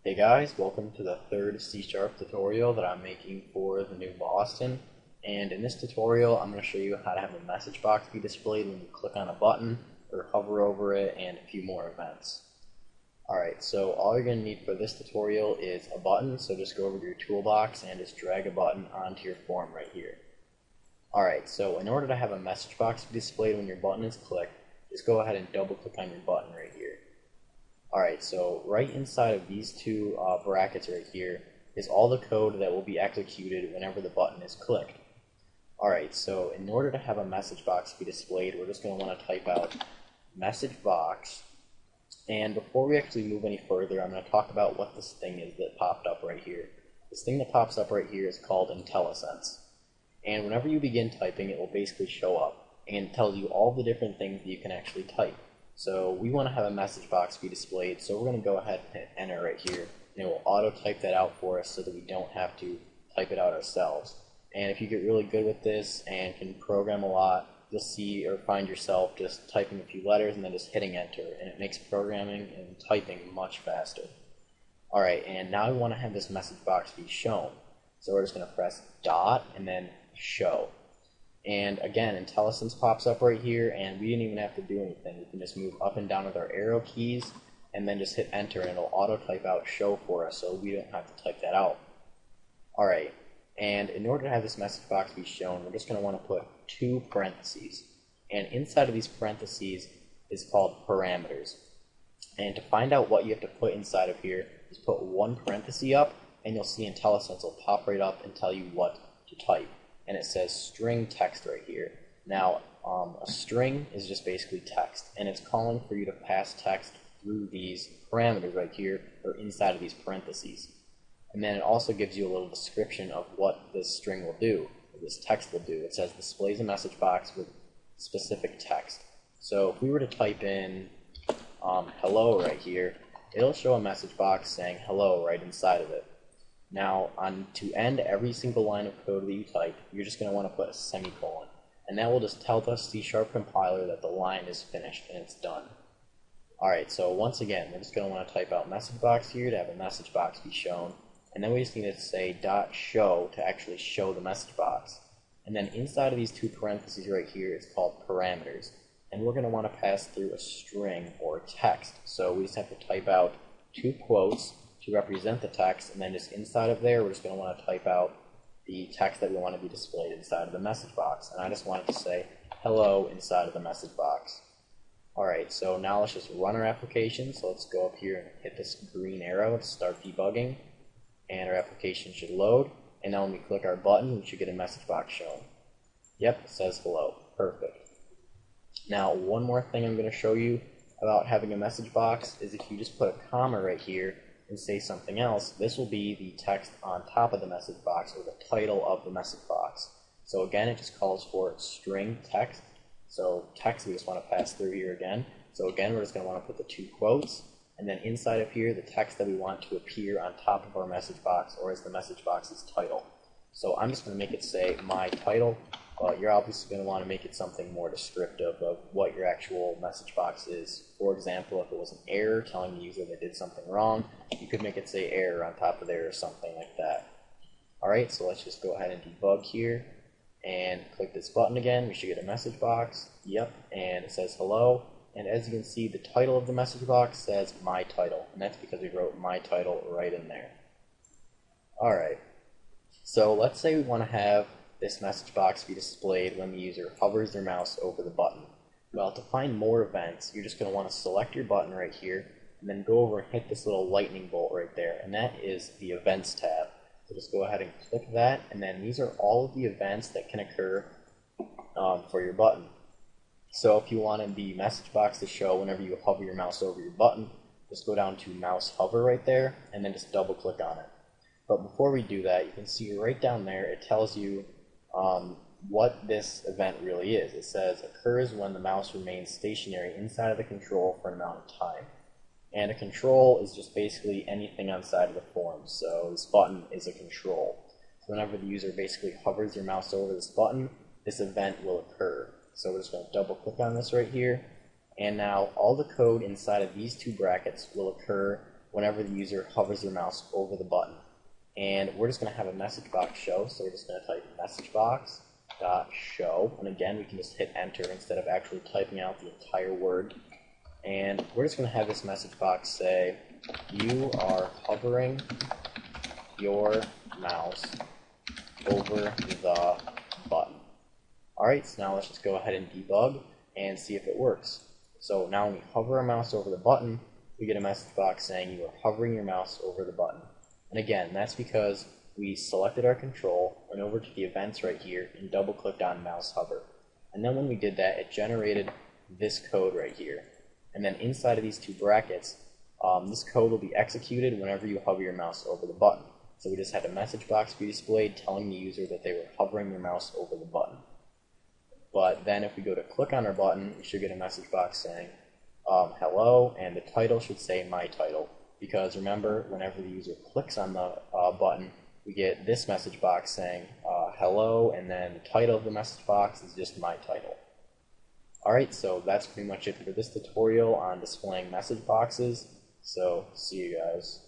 Hey guys, welcome to the third C# tutorial that I'm making for the new Boston. And in this tutorial, I'm going to show you how to have a message box be displayed when you click on a button or hover over it, and a few more events. Alright, so all you're going to need for this tutorial is a button, so just go over to your toolbox and just drag a button onto your form right here. Alright, so in order to have a message box be displayed when your button is clicked, just go ahead and double click on your button right here. Alright, so right inside of these two brackets right here is all the code that will be executed whenever the button is clicked. Alright, so in order to have a message box be displayed, we're just going to want to type out message box. And before we actually move any further, I'm going to talk about what this thing is that popped up right here. This thing that pops up right here is called IntelliSense. And whenever you begin typing, it will basically show up and tells you all the different things that you can actually type. So we want to have a message box be displayed, so we're going to go ahead and hit enter right here, and it will auto type that out for us so that we don't have to type it out ourselves. And if you get really good with this and can program a lot, you'll see or find yourself just typing a few letters and then just hitting enter, and it makes programming and typing much faster. Alright, and now we want to have this message box be shown. So we're just going to press dot and then show. And again, IntelliSense pops up right here, and we didn't even have to do anything. We can just move up and down with our arrow keys and then just hit enter, and it'll auto type out show for us, so we don't have to type that out. Alright, and in order to have this message box be shown, we're just going to want to put two parentheses. And inside of these parentheses is called parameters. And to find out what you have to put inside of here, just put one parenthesis up, and you'll see IntelliSense will pop right up and tell you what to type. And it says string text right here. Now, a string is just basically text, and it's calling for you to pass text through these parameters right here, or inside of these parentheses. And then it also gives you a little description of what this string will do, or this text will do. It says displays a message box with specific text. So if we were to type in hello right here, it'll show a message box saying hello right inside of it. Now, to end every single line of code that you type, you're just going to want to put a semicolon. And that will just tell the C# compiler that the line is finished and it's done. Alright, so once again, we're just going to want to type out message box here to have a message box be shown. And then we just need to say .show to actually show the message box. And then inside of these two parentheses right here is called parameters. And we're going to want to pass through a string or text. So we just have to type out two quotes to represent the text, and then just inside of there, we're just going to want to type out the text that we want to be displayed inside of the message box. And I just wanted to say hello inside of the message box. Alright, so now let's just run our application. So let's go up here and hit this green arrow to start debugging, and our application should load. And now when we click our button, we should get a message box shown. Yep, it says hello. Perfect. Now, one more thing I'm going to show you about having a message box is if you just put a comma right here and say something else, this will be the text on top of the message box, or the title of the message box. So again, it just calls for string text. So text we just want to pass through here again. So again, we're just going to want to put the two quotes, and then inside of here, the text that we want to appear on top of our message box, or as the message box's title. So I'm just going to make it say my title, but you're obviously going to want to make it something more descriptive of what your actual message box is. For example, if it was an error telling the user they did something wrong, you could make it say error on top of there or something like that. Alright, so let's just go ahead and debug here and click this button again. We should get a message box. Yep, and it says hello. And as you can see, the title of the message box says my title, and that's because we wrote my title right in there. Alright, so let's say we want to have this message box be displayed when the user hovers their mouse over the button. Well, to find more events, you're just going to want to select your button right here, and then go over and hit this little lightning bolt right there, and that is the Events tab. So just go ahead and click that, and then these are all of the events that can occur for your button. So if you wanted the message box to show whenever you hover your mouse over your button, just go down to mouse hover right there, and then just double click on it. But before we do that, you can see right down there, it tells you what this event really is. It says occurs when the mouse remains stationary inside of the control for an amount of time. And a control is just basically anything outside of the form. So this button is a control. So whenever the user basically hovers their mouse over this button, this event will occur. So we're just going to double click on this right here. And now all the code inside of these two brackets will occur whenever the user hovers their mouse over the button. And we're just going to have a message box show, so we're just going to type MessageBox.show, and again we can just hit enter instead of actually typing out the entire word. And we're just going to have this message box say, you are hovering your mouse over the button. Alright, so now let's just go ahead and debug and see if it works. So now when we hover our mouse over the button, we get a message box saying you are hovering your mouse over the button. And again, that's because we selected our control, went over to the events right here, and double-clicked on mouse hover. And then when we did that, it generated this code right here. And then inside of these two brackets, this code will be executed whenever you hover your mouse over the button. So we just had a message box be displayed telling the user that they were hovering their mouse over the button. But then if we go to click on our button, we should get a message box saying, hello, and the title should say my title. Because remember, whenever the user clicks on the button, we get this message box saying hello, and then the title of the message box is just my title. Alright, so that's pretty much it for this tutorial on displaying message boxes. So, see you guys.